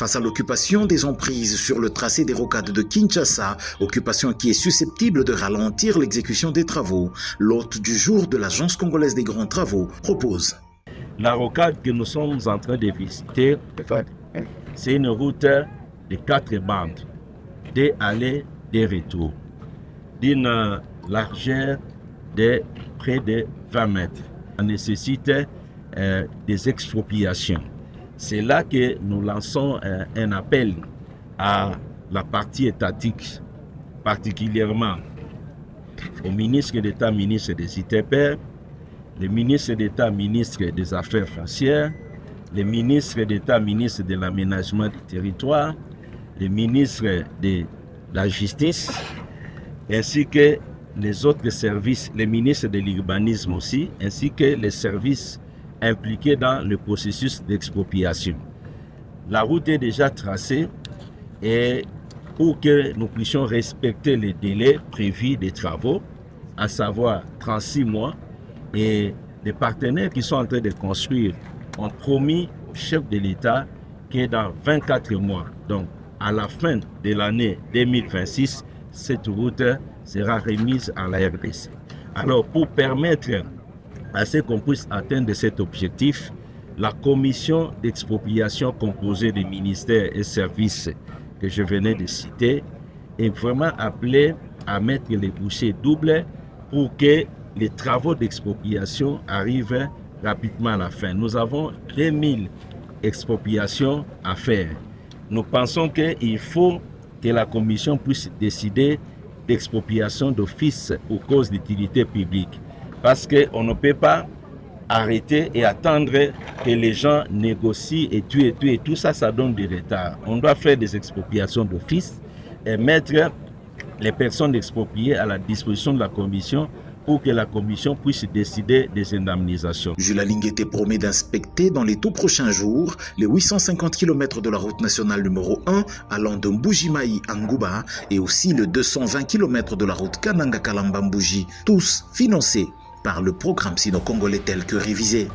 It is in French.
face à l'occupation des emprises sur le tracé des rocades de Kinshasa, occupation qui est susceptible de ralentir l'exécution des travaux. L'hôte du jour de l'Agence congolaise des grands travaux propose. La rocade que nous sommes en train de visiter, c'est une route de 4 bandes, des allées, des retours, d'une largeur de près de 20 mètres. Ça nécessite des expropriations. C'est là que nous lançons un appel à la partie étatique, particulièrement au ministre d'État, ministre des ITP, le ministre d'État, ministre des Affaires foncières, le ministre d'État, ministre de l'Aménagement du territoire, le ministre de la Justice, ainsi que les autres services, les ministres de l'urbanisme aussi, ainsi que les services impliqués dans le processus d'expropriation. La route est déjà tracée et pour que nous puissions respecter les délais prévus des travaux, à savoir 36 mois, et les partenaires qui sont en train de construire ont promis au chef de l'État que dans 24 mois, donc à la fin de l'année 2026, cette route sera remise à la RDC. Alors, pour permettre à ce qu'on puisse atteindre cet objectif, la commission d'expropriation composée des ministères et services que je venais de citer est vraiment appelée à mettre les bouchées doubles pour que les travaux d'expropriation arrivent rapidement à la fin. Nous avons 2000 expropriations à faire. Nous pensons qu'il faut que la commission puisse décider d'expropriation d'office pour cause d'utilité publique. Parce qu'on ne peut pas arrêter et attendre que les gens négocient et tout ça, ça donne du retard. On doit faire des expropriations d'office et mettre les personnes expropriées à la disposition de la commission pour que la commission puisse décider des indemnisations. Jules Lingueté promet d'inspecter dans les tout prochains jours les 850 km de la route nationale numéro 1 allant de Mbujimayi à Ngouba et aussi le 220 km de la route Kananga-Kalamba-Mbuji, tous financés par le programme sino-congolais tel que révisé.